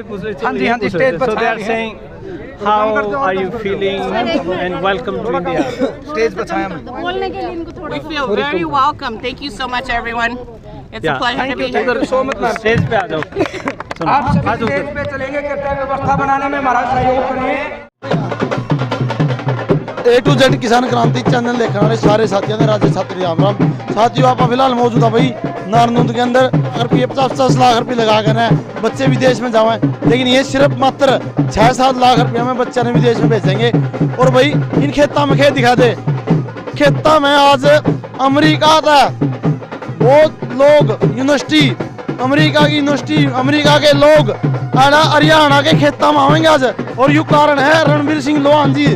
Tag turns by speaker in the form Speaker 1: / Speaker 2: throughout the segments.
Speaker 1: हाँ जी स्टेज पर they are saying how are you feeling and welcome to India.
Speaker 2: Stage पर छाया
Speaker 3: बोलने के लिए इनको थोड़ा. We feel very welcome. Thank you so much everyone. It's a pleasure to be here.
Speaker 1: उधर सो मत ना स्टेज पे आ जाओ.
Speaker 2: आप सभी स्टेज पे चलेंगे, कृपया व्यवस्था बनाने में हमारा सहयोग करें.
Speaker 4: A to Z किसान क्रांति चैनल देखने वाले सारे साथियों ने राज्य छात्र राम राम. साथियों आप फिलहाल मौजूद है भाई नारनौंद के अंदर. अगर 50-50 लाख रुपए लगा कर है बच्चे विदेश में जाएं, लेकिन ये सिर्फ मात्र 6-7 लाख रुपए में बच्चे ने विदेश में भेजेंगे. और भाई इन खेतों में खेत दिखा दे. खेतों में आज अमेरिका था, बहुत लोग यूनिवर्सिटी अमेरिका की यूनिवर्सिटी अमेरिका के लोग हरियाणा के खेतों में आएंगे आज. और यू कारण है रणवीर सिंह लोहान जी.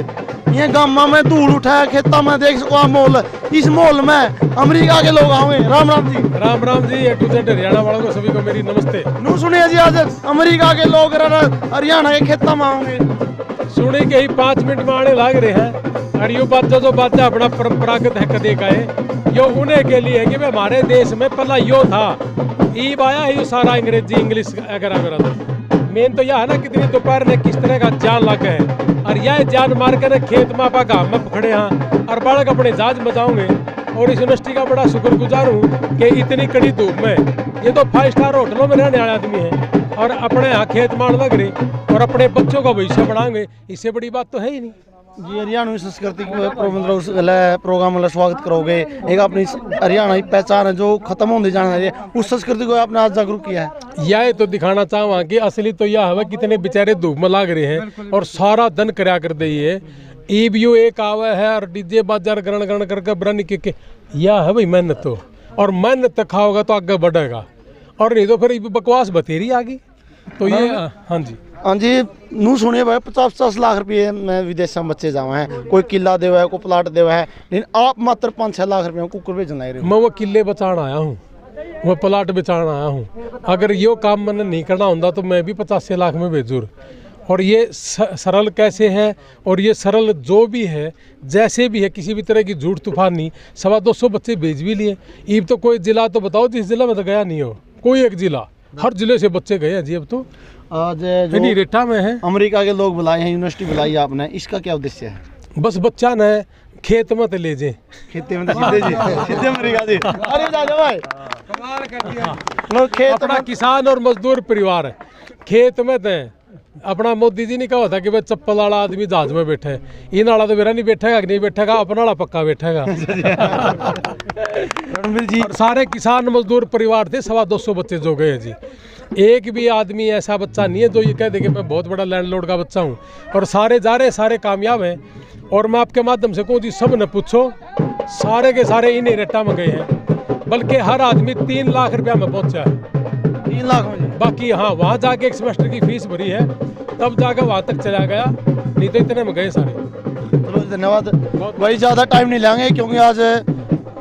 Speaker 4: ये गामा में धूल उठाया खेता में देख सको आप मोल. इस मोल में अमेरिका के लोग आए. Ram Ram ji.
Speaker 5: Ram Ram ji. A to Z Haryana वालों को सभी को मेरी नमस्ते.
Speaker 4: नू सुनिए जी आज अमेरिका के लोग हरियाणा के खेता में आएंगे.
Speaker 5: सुने के ही 5 मिनट में आने लग रहे हैं. और यो बात जो बात है अपना परंपरागत है कदे का है. यो उन्हें के लिए है कि हमारे देश में पहला यो था ईब आया यो सारा अंग्रेजी इंग्लिश अगर मेरा था. मेन तो यह है ना कितनी दोपहर ने किस तरह का जान लगा है. और यह जान मार कर खेत में आपा गाँव में खड़े हैं और बालक अपने जहाज बचाओगे. और इस यूनिवर्सिटी का बड़ा शुक्रगुजार हूँ कि इतनी कड़ी धूप में ये तो 5 स्टार होटलों में रहने वाले आदमी हैं और अपने यहाँ खेत मान लग रही और अपने बच्चों का भविष्य बढ़ाएंगे. इससे बड़ी बात तो है ही नहीं
Speaker 4: जी. हरियाणवी संस्कृति प्रोग्राम मतलब स्वागत करोगे. एक अपनी हरियाणा की पहचान है जो खत्म होने जाना है, उस संस्कृति को आपने आज जागरूक किया है.
Speaker 5: यह तो दिखाना चाहूँगा कि असली तो यह है कितने बेचारे धूप में लाग रहे हैं और सारा दिन कराया कर दी है. ईबीओ एक आवा है और डीजे बाजार ग्रहण ग्रहण करके ब्रन के यह है भाई मेहनत. तो और मेहनत खाओगा तो आगे बढ़ेगा और नहीं तो फिर बकवास बतेरी आ गई. तो ये हाँ जी.
Speaker 4: हाँ जी. नू सुनिए भाई 50-50 लाख रुपये में विदेश में बच्चे जावे हैं. कोई किला देवा है, कोई प्लाट देवा है, लेकिन आप मात्र 5-6 लाख रुपये कुकर भेजन लग रहे हो.
Speaker 5: मैं वो किले बचाना आया हूँ, वो प्लाट बचाना आया हूँ. अगर ये काम मैंने नहीं करना होता तो मैं भी 50 लाख में भेजूँ. और ये सरल कैसे है और ये सरल जो भी है जैसे भी है किसी भी तरह की झूठ तूफान नहीं. 250 बच्चे भेज भी लिए. ईब तो कोई जिला तो बताओ जिस जिला में तो गया नहीं हो. कोई एक जिला, हर जिले से बच्चे गए हैं जी. अब तो
Speaker 4: आज जो
Speaker 5: रेटा में है
Speaker 4: अमेरिका के लोग बुलाए हैं, यूनिवर्सिटी बुलाई है आपने, इसका क्या उद्देश्य है?
Speaker 5: बस बच्चा न खेत में तो ले जाए.
Speaker 4: खेती में सीधे जी सीधे अमेरिका जी. अरे जा भाई कमाल कर दिया. लोग खेत
Speaker 5: अपना किसान और मजदूर परिवार है खेत में तो अपना मोदी जी ने कहा था कि भाई चप्पल वाला आदमी जहाज में बैठे है. इन वाला तो मेरा नहीं बैठेगा कि नहीं बैठेगा, अपना वाला पक्का बैठेगा.
Speaker 4: रणवीर जी
Speaker 5: सारे किसान मजदूर परिवार थे. 250 बच्चे जो गए जी. एक भी आदमी ऐसा बच्चा नहीं है जो ये कह दे कि मैं बहुत बड़ा लैंडलॉर्ड का बच्चा हूँ. और सारे जा रहे सारे कामयाब हैं. और मैं आपके माध्यम से कहूँ जी सब ने पूछो सारे के सारे इन्हीं रेटा में गए हैं. बल्कि हर आदमी 3 लाख रुपया में पहुँचा है.
Speaker 4: 3 लाख में.
Speaker 5: बाकी हाँ वहाँ जाके एक सेमेस्टर की फीस भरी है तब जाकर वहाँ तक चला गया, नहीं तो इतने में गए सारे.
Speaker 4: चलो धन्यवाद भाई. ज़्यादा टाइम नहीं लेंगे क्योंकि आज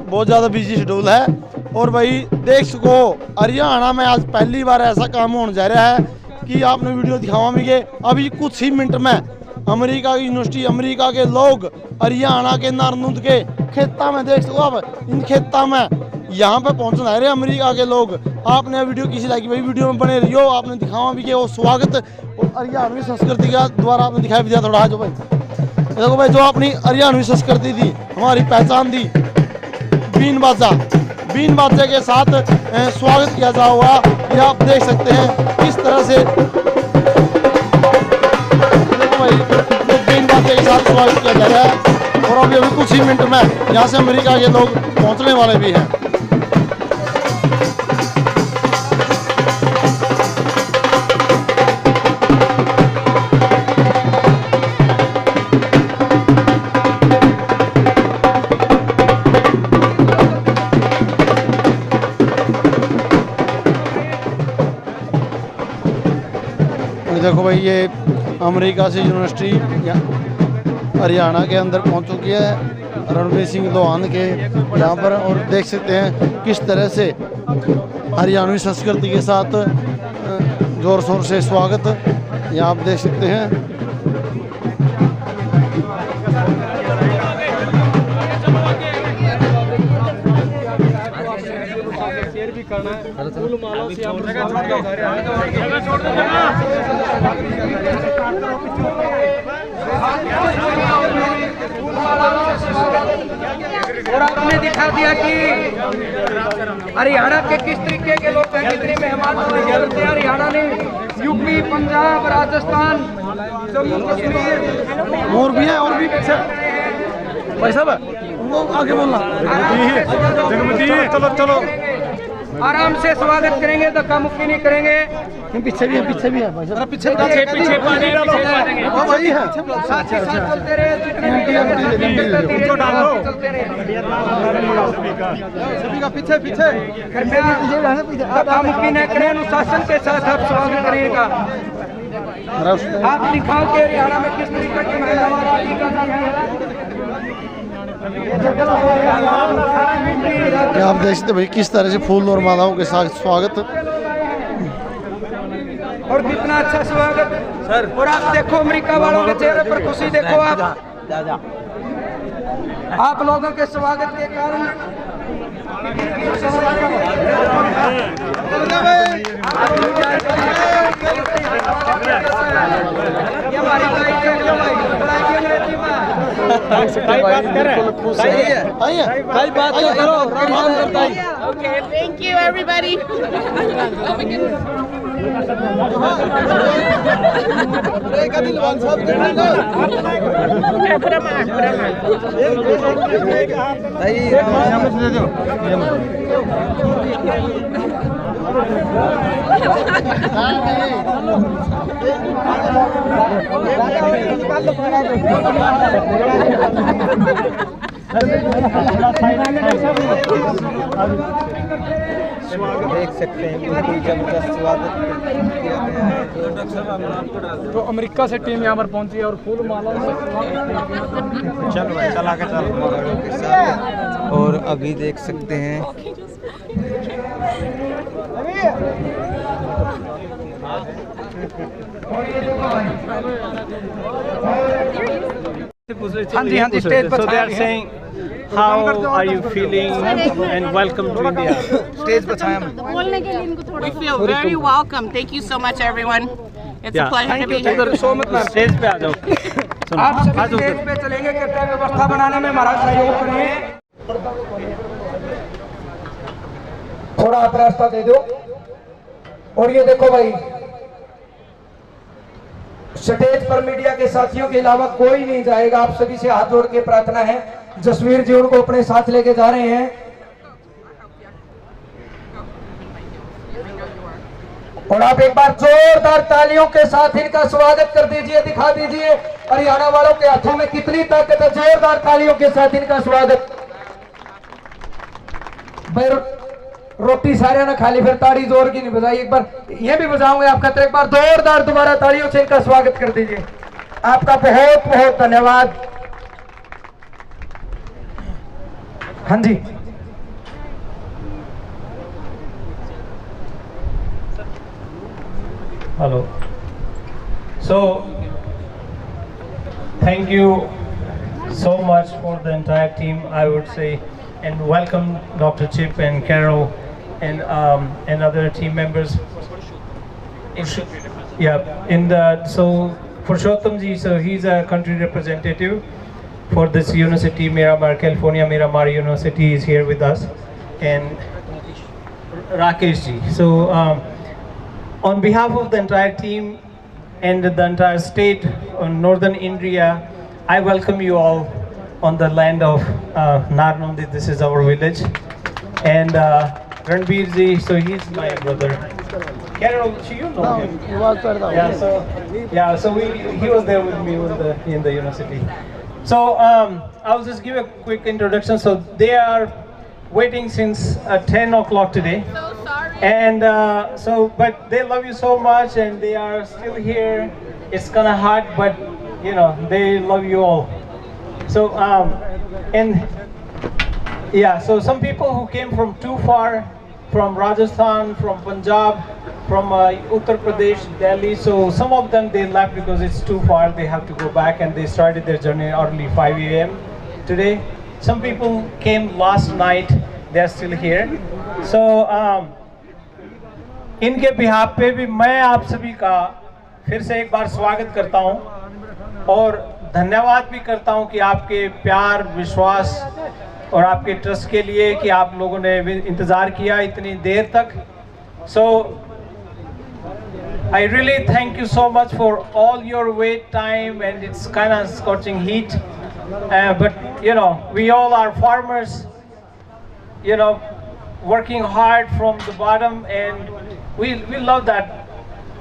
Speaker 4: बहुत ज़्यादा बिजी शेड्यूल है. और भाई देख सको हरियाणा में आज पहली बार ऐसा काम होने जा रहा है कि आपने वीडियो दिखावा मिले. अभी कुछ ही मिनट में अमेरिका की यूनिवर्सिटी अमेरिका के लोग हरियाणा के नारनौंद के खेता में देख सको आप. इन खेता में यहाँ पे पहुँचना है अमेरिका के लोग. आपने वीडियो किसी लगी भाई वीडियो में बने रहियो. आपने दिखावा भी किया वो स्वागत और हरियाणवी संस्कृति का द्वारा आपने दिखाई भी दिया थोड़ा. जो भाई देखो भाई जो अपनी हरियाणवी संस्कृति थी हमारी पहचान थी बीन बाजे के साथ स्वागत किया जा हुआ. ये आप देख सकते हैं किस तरह से देखो भाई तो बीन बाजे के साथ स्वागत किया जा रहा है. और अभी कुछ ही मिनट में यहाँ से अमेरिका के लोग पहुँचने वाले भी हैं. देखो भाई ये अमेरिका से यूनिवर्सिटी हरियाणा के अंदर पहुंच चुकी है रणवीर सिंह लोहान के यहाँ पर. और देख सकते हैं किस तरह से हरियाणवी संस्कृति के साथ जोर शोर से स्वागत यहाँ आप देख सकते हैं.
Speaker 5: करना है फूल मालों से आप
Speaker 2: और आपने दिखा दिया कि हरियाणा के किस तरीके के लोग हैं, कितने मेहमान करते हैं। हरियाणा ने यूपी, पंजाब, राजस्थान, जम्मू कश्मीर
Speaker 4: और भी है, और भी पीछे भाई साहब उनको आगे बोलना।
Speaker 5: चलो चलो
Speaker 2: आराम से स्वागत करेंगे, धक्का मुक्की नहीं करेंगे।
Speaker 4: पीछे भी है, पीछे भी है भाई साहब, पीछे
Speaker 5: पीछे पानी डालो।
Speaker 4: वो वही है।
Speaker 2: साथ ही साथ चलते रहे, जितने भी चलते रहे।
Speaker 4: सभी का पीछे पीछे
Speaker 2: धक्का मुक्की न करें, अनुशासन के साथ आप स्वागत करिएगा। आप दिखाओ कि हरियाणा में किस तरीके की महिलाएं आती
Speaker 4: आप देख सकते भाई किस तरह से फूल और मालाओं के साथ स्वागत।
Speaker 2: और कितना अच्छा स्वागत सर। और आप देखो अमेरिका वालों के चेहरे पर खुशी देखो। आप लोगों के स्वागत के कारण
Speaker 3: Okay, thank you everybody.
Speaker 2: देख सकते हैं बिल्कुल जबरदस्त स्वागत किया गया है।
Speaker 5: तो अमेरिका से टीम यहाँ पर पहुंची है और फूल माला
Speaker 2: चलो चला के चलो के साथ। और अभी देख सकते हैं
Speaker 1: हाँ जी, स्टेज पर। So they are saying, how are you feeling and welcome to India.
Speaker 2: Stage पर छाया
Speaker 3: बोलने के लिए इनको थोड़ा. We feel very welcome. Thank you so much everyone. It's a pleasure to be here.
Speaker 1: Stage पे आ जाओ।
Speaker 2: आप सभी स्टेज पे चलेंगे, कृपया व्यवस्था बनाने में हमारा सहयोग करें। थोड़ा आप रास्ता दे दो। और ये देखो भाई, स्टेज पर मीडिया के साथियों के अलावा कोई नहीं जाएगा। आप सभी से हाथ जोड़ के प्रार्थना है। जसवीर जी उनको अपने साथ लेके जा रहे हैं। और आप एक बार जोरदार तालियों के साथ इनका स्वागत कर दीजिए, दिखा दीजिए हरियाणा वालों के हाथों में कितनी ताकत है। जोरदार तालियों के साथ इनका स्वागत। भाई रोटी सारे ना खाली, फिर ताड़ी जोर की नहीं बजाई। एक बार ये भी बजाऊंगे आपका, तो एक बार जोरदार दोबारा तालियों से इनका स्वागत कर दीजिए। आपका बहुत बहुत धन्यवाद। हाँ जी,
Speaker 1: Hello. So, thank you so much for the entire team, I would say, and welcome Dr. Chip and Carol and other team members. So Purushottam ji, so he's a country representative for this university, Miramar, California Miramar University is here with us, and Rakesh ji. So on behalf of the entire team and the entire state of Northern India, I welcome you all on the land of Narnondi. This is our village. And Ranbir ji, so he's my brother. Carol, you know him. So he was there with me in the university. So I'll just give a quick introduction. So they are waiting since 10 o'clock today.
Speaker 3: So sorry.
Speaker 1: And but they love you so much and they are still here. It's kind of hard, but you know, they love you all. So so some people who came from too far, from Rajasthan, from Punjab, from Uttar Pradesh, Delhi. So some of them they left because it's too far. They have to go back, and they started their journey early 5 a.m. today. Some people came last night. They are still here. So इनके behalf पे भी मैं आप सभी का फिर से एक बार स्वागत करता हूं और धन्यवाद भी करता हूं कि आपके प्यार, विश्वास और आपके ट्रस्ट के लिए कि आप लोगों ने इंतज़ार किया इतनी देर तक. सो I really thank you so much for all your wait time, and it's kind of scorching heat. But you know, we all are farmers, you know, working hard from the bottom, and we love that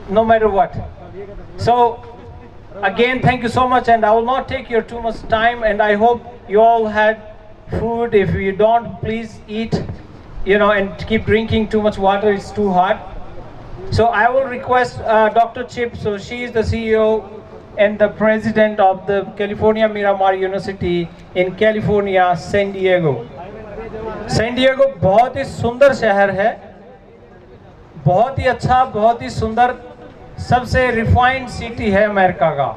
Speaker 1: no matter what. So again, thank you so much, and I will not take your too much time, and I hope you all had food. If you don't, please eat, you know, and keep drinking too much water. It's too hot. So I will request Dr. Chip. So she is the CEO and the president of the California Miramar University in California, San Diego. San Diego बहुत ही सुंदर शहर है, बहुत ही अच्छा, बहुत ही सुंदर, सबसे refined city है अमेरिका का,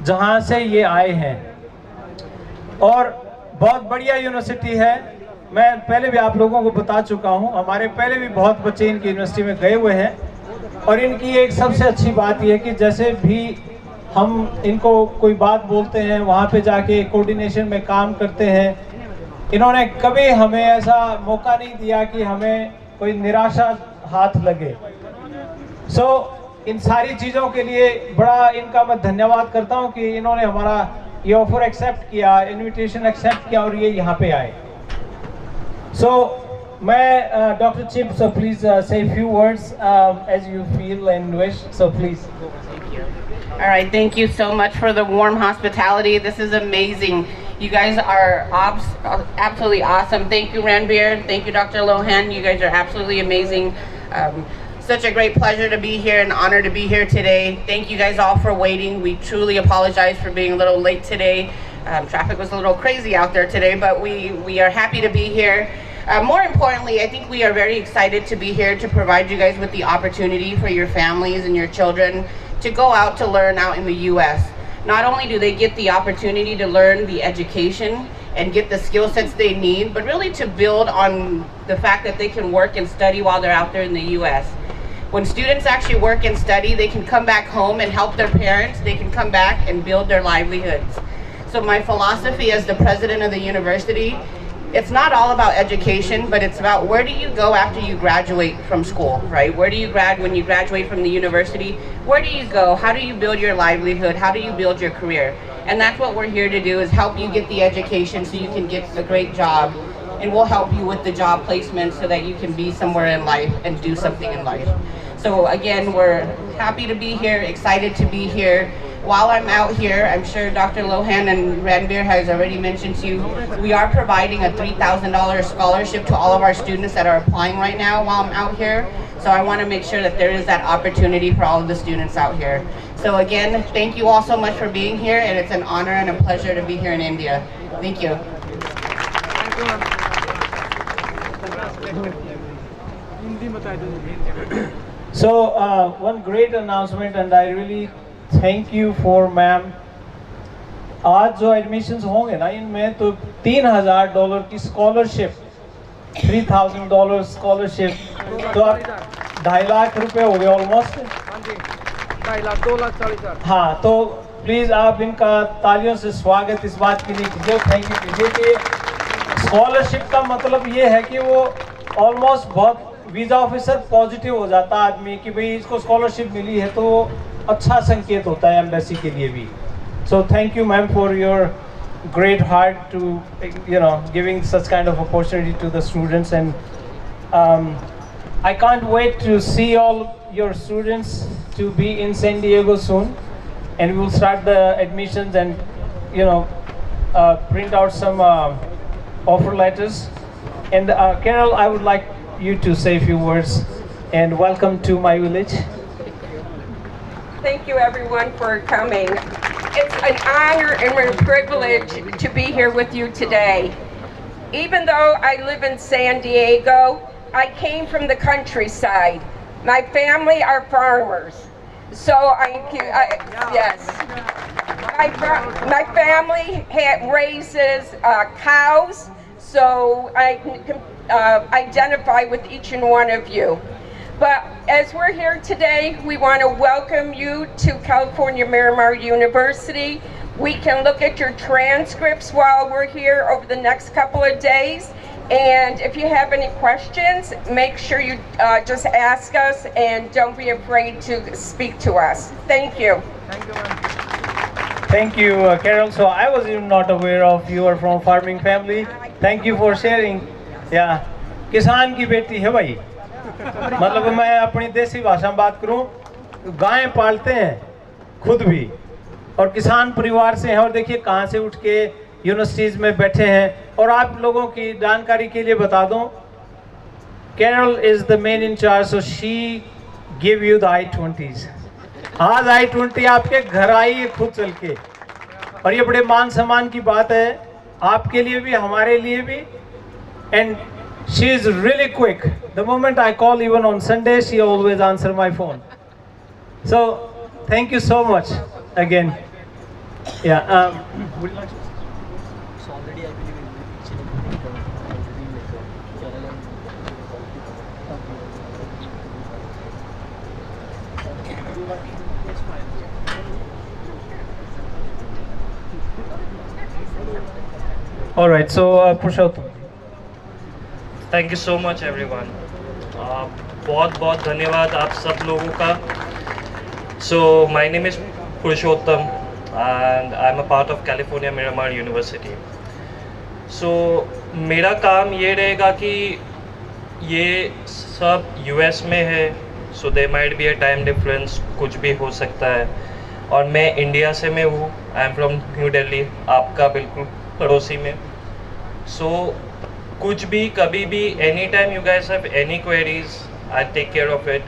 Speaker 1: जहाँ से ये आए हैं, और बहुत बढ़िया यूनिवर्सिटी है. मैं पहले भी आप लोगों को बता चुका हूँ, हमारे पहले भी बहुत बच्चे इनकी यूनिवर्सिटी में गए हुए हैं, और इनकी एक सबसे अच्छी बात यह है कि जैसे भी हम इनको कोई बात बोलते हैं, वहाँ पे जाके कोऑर्डिनेशन में काम करते हैं. इन्होंने कभी हमें ऐसा मौका नहीं दिया कि हमें कोई निराशा हाथ लगे. सो इन सारी चीज़ों के लिए बड़ा इनका मैं धन्यवाद करता हूँ कि इन्होंने हमारा ये ऑफर एक्सेप्ट किया, इनविटेशन एक्सेप्ट किया और ये यहाँ पे आए. So, Dr. Chip, so please say a few words as you feel and wish. So please.
Speaker 3: Thank you. All right, thank you so much for the warm hospitality. This is amazing. You guys are absolutely awesome. Thank you, Ranbir. Thank you, Dr. Lohan. You guys are absolutely amazing. Such a great pleasure to be here, an honor to be here today. Thank you guys all for waiting. We truly apologize for being a little late today. Traffic was a little crazy out there today, but we are happy to be here. More importantly, I think we are very excited to be here to provide you guys with the opportunity for your families and your children to go out to learn out in the U.S. Not only do they get the opportunity to learn the education and get the skill sets they need, but really to build on the fact that they can work and study while they're out there in the U.S. When students actually work and study, they can come back home and help their parents. They can come back and build their livelihoods. So my philosophy as the president of the university, it's not all about education, but it's about where do you go after you graduate from school, right? Where do you when you graduate from the university? Where do you go? How do you build your livelihood? How do you build your career? And that's what we're here to do, is help you get the education so you can get a great job, and we'll help you with the job placement so that you can be somewhere in life and do something in life. So again, we're happy to be here, excited to be here. While I'm out here, I'm sure Dr. Lohan and Ranbir has already mentioned to you, we are providing a $3,000 scholarship to all of our students that are applying right now while I'm out here. So I want to make sure that there is that opportunity for all of the students out here. So again, thank you all so much for being here, and it's an honor and a pleasure to be here in India. Thank you.
Speaker 1: So one great announcement, and I really thank you for ma'am. आज जो admissions होंगे ना, इनमें तो $3,000 की scholarship, $3,000 scholarship, तो आप 2.5 लाख रुपए हो गए ऑलमोस्ट.
Speaker 2: 2.5 लाख, 2,40,000.
Speaker 1: हाँ, तो प्लीज़ आप इनका तालियों से स्वागत इस बात के लिए कीजिए, थैंक यू कीजिए कि स्कॉलरशिप का मतलब ये है कि वो ऑलमोस्ट बहुत वीज़ा ऑफिसर पॉजिटिव हो जाता है आदमी कि भाई इसको स्कॉलरशिप मिली है, तो अच्छा संकेत होता है एम्बेसी के लिए भी. सो thank you ma'am for your great heart to, you know, giving such kind of opportunity to the students, and I can't wait to see all your students to be in San Diego soon, and we will start the admissions and, you know, print out some offer letters. And Carol, I would like you to say a few words, and welcome to my village.
Speaker 6: Thank you everyone for coming. It's an honor and a privilege to be here with you today. Even though I live in San Diego, I came from the countryside. My family are farmers. So yes. My family raises cows, so I can identify with each and one of you. But as we're here today, we want to welcome you to California Miramar University. We can look at your transcripts while we're here over the next couple of days. And if you have any questions, make sure you just ask us and don't be afraid to speak to us. Thank you.
Speaker 1: Thank you, Carol. So I was even not aware of you are from farming family. Thank you for sharing. Yeah, किसान की बेटी है भाई. मतलब मैं अपनी देसी भाषा में बात करूं, गाय पालते हैं खुद भी और किसान परिवार से हैं और देखिए कहां से उठ के यूनिवर्सिटीज में बैठे हैं. और आप लोगों की जानकारी के लिए बता दूं, Carol is the main in charge, so she give you the I-20s. आज I-20 आपके घर आई है खुद चल के और ये बड़े मान सम्मान की बात है आपके लिए भी हमारे लिए भी. And she is really quick. The moment I call even on Sunday she always answer my phone. So thank you so much again. All right, so Purushottam.
Speaker 7: Thank you so much everyone. बहुत बहुत धन्यवाद आप सब लोगों का. So my name is Purushottam and I am a part of California Miramar University. So मेरा काम ये रहेगा कि ये सब यूएस में है, so they might be a time difference, कुछ भी हो सकता है. और मैं इंडिया से मैं हूँ, I am from New Delhi, आपका बिल्कुल पड़ोसी में. सो कुछ भी कभी भी any time you guys have any queries, I take care of it.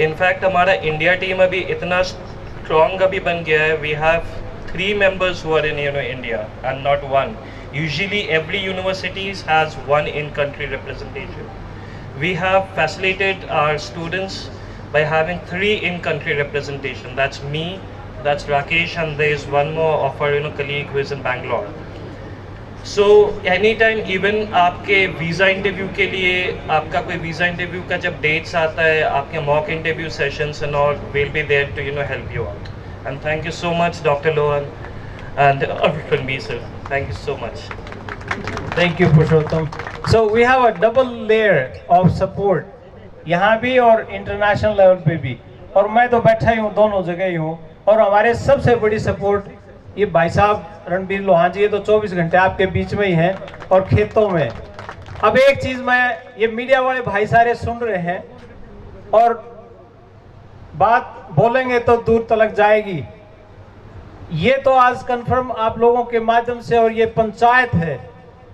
Speaker 7: In fact हमारा इंडिया टीम अभी इतना स्ट्रॉन्ग अभी बन गया है. We have 3 members who are in India and not 1. Usually every universities has 1 in-country representation. We have facilitated our students by having 3 in-country representation. That's me, that's Rakesh, and there is one more of our colleague who is in Bangalore. So anytime even आपके visa interview के लिए, आपका कोई visa interview का जब dates आता है, आपके mock interview sessions and all, will be there to help you out. And thank you so much doctor Lohan and Ranbir sir. Thank you so much.
Speaker 1: Thank you, Purushottam. So we have a double layer of support यहाँ भी और international level पे भी. और मैं तो बैठा ही हूँ, दोनों जगह ही हूँ. और हमारे सबसे बड़ी सपोर्ट ये भाई साहब रणबीर लोहान जी, ये तो 24 घंटे आपके बीच में ही हैं और खेतों में. अब एक चीज़ मैं, ये मीडिया वाले भाई सारे सुन रहे हैं और बात बोलेंगे तो दूर तलक जाएगी. ये तो आज कंफर्म आप लोगों के माध्यम से, और ये पंचायत है,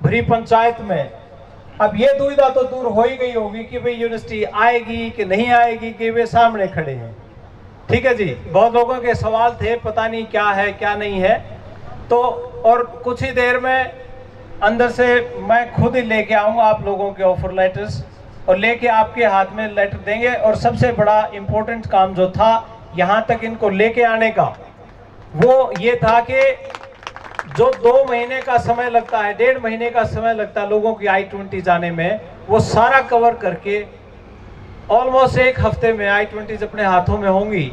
Speaker 1: भरी पंचायत में अब ये दुविधा तो दूर हो ही गई होगी कि भाई यूनिवर्सिटी आएगी कि नहीं आएगी, कि वे सामने खड़े हैं. ठीक है जी. बहुत लोगों के सवाल थे, पता नहीं क्या है क्या नहीं है. तो और कुछ ही देर में अंदर से मैं खुद ही लेके आऊँगा आप लोगों के ऑफर लेटर्स और लेके आपके हाथ में लेटर देंगे. और सबसे बड़ा इम्पोर्टेंट काम जो था यहाँ तक इनको लेके आने का, वो ये था कि जो 2 महीने का समय लगता है, 1.5 महीने का समय लगता है लोगों की I-20 जाने में, वो सारा कवर करके ऑलमोस्ट 1 हफ्ते में I-20 अपने हाथों में होंगी.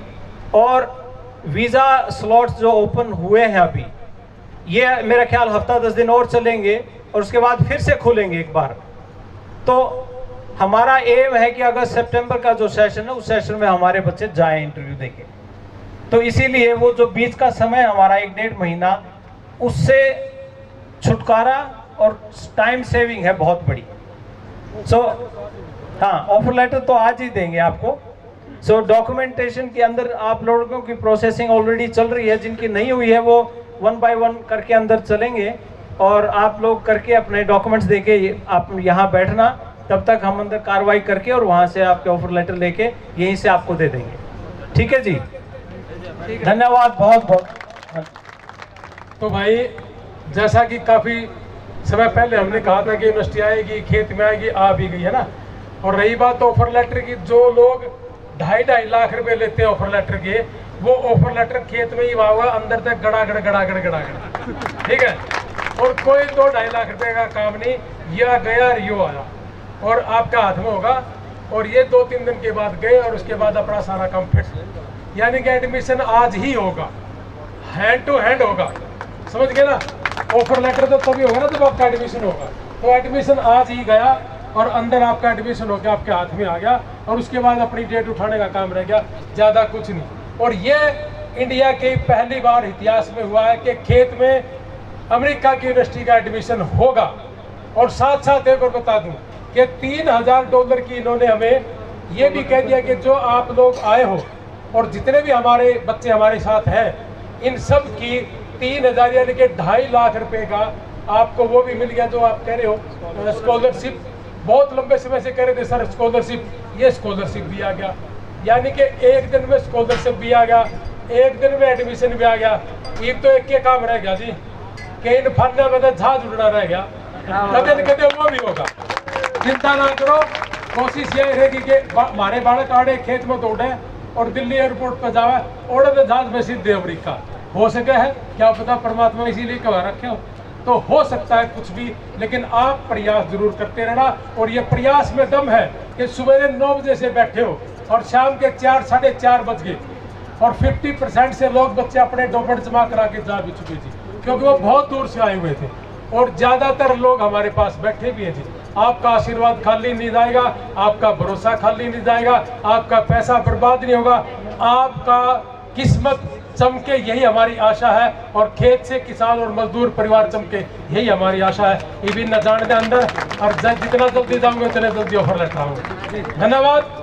Speaker 1: और वीज़ा स्लॉट्स जो ओपन हुए हैं अभी, ये मेरा ख्याल हफ्ता 10 दिन और चलेंगे और उसके बाद फिर से खुलेंगे एक बार. तो हमारा एम है कि अगस्त सितंबर का जो सेशन है, उस सेशन में हमारे बच्चे जाएं इंटरव्यू देके. तो इसीलिए वो जो बीच का समय हमारा 1-1.5 महीना, उससे छुटकारा और टाइम सेविंग है बहुत बड़ी. सो हाँ, ऑफर लेटर तो आज ही देंगे आपको. सो डॉक्यूमेंटेशन के अंदर आप लोगों की प्रोसेसिंग ऑलरेडी चल रही है. जिनकी नहीं हुई है वो 1 by 1 करके अंदर चलेंगे और आप लोग करके अपने डॉक्यूमेंट्स देके आप यहाँ बैठना. तब तक हम अंदर कार्रवाई करके और वहाँ से आपके ऑफर लेटर लेके यहीं से आपको दे देंगे. ठीक है जी. धन्यवाद बहुत बहुत.
Speaker 5: तो भाई जैसा कि काफ़ी समय पहले हमने कहा था कि यूनिवर्सिटी आएगी, खेत में आएगी, आ भी गई है ना. और रही बात ऑफर लेटर की, जो लोग 2.5 लाख रुपए लेते हैं ऑफर लेटर के, वो ऑफर लेटर खेत में ही हुआ अंदर तक गड़ागड़ गड़ागड़ गड़ागड़. ठीक है. और कोई 2-2.5 लाख रुपए का काम नहीं, या गया रियो आया और आपका हाथ में होगा और ये 2-3 दिन के बाद गए और उसके बाद अपना सारा काम फिट। यानी कि एडमिशन आज ही होगा, हैंड टू हैंड होगा, समझ गए ना। ऑफर लेटर तो तभी होगा ना जब आपका एडमिशन होगा। तो एडमिशन आज ही गया और अंदर आपका एडमिशन होकर आपके हाथ में आ गया और उसके बाद अपनी डेट उठाने का काम रह गया, ज़्यादा कुछ नहीं। और ये इंडिया के पहली बार इतिहास में हुआ है कि खेत में अमेरिका की यूनिवर्सिटी का एडमिशन होगा। और साथ साथ एक और बता दूं कि $3000 की इन्होंने हमें ये भी कह दिया कि जो आप लोग आए हो और जितने भी हमारे बच्चे हमारे साथ हैं, इन सब की 3000 यानी कि 2.5 लाख रुपए का आपको वो भी मिल गया जो आप कह रहे हो स्कॉलरशिप। बहुत लंबे समय से कह रहे थे सर स्कॉलरशिप, ये स्कॉलरशिप भी आ गया। यानी कि एक दिन में स्कॉलरशिप भी आ गया, एक दिन में एडमिशन भी आ गया। एक तो एक के काम रह गया जी कि इन फन्ना में तो जहाज उड़ना रह गया, कदे न कदे वो भी होगा। चिंता ना करो, कोशिश ये रहेगी कि हमारे बालक आड़े खेत में दौड़े और दिल्ली एयरपोर्ट पर जावे और जहाज में सीधे अमेरिका। हो सके है क्या पता, परमात्मा इसीलिए कहा रखे हो, तो हो सकता है कुछ भी, लेकिन आप प्रयास जरूर करते रहना। और ये प्रयास में दम है कि सुबह 9 बजे से बैठे हो और शाम के 4 साढ़े 4 बज गए और 50% से लोग बच्चे अपने डॉक्यूमेंट जमा करा के जा भी चुके जी, क्योंकि वो बहुत दूर से आए हुए थे और ज़्यादातर लोग हमारे पास बैठे भी हैं जी। आपका आशीर्वाद खाली नहीं जाएगा, आपका भरोसा खाली नहीं जाएगा, आपका पैसा बर्बाद नहीं होगा, आपका किस्मत चमके, यही हमारी आशा है। और खेत से किसान और मजदूर परिवार चमके, यही हमारी आशा है। ये भी न जाने अंदर, और जितना जल्दी जाऊंगे उतने जल्दी ऑफर लेकर आऊंगा। धन्यवाद।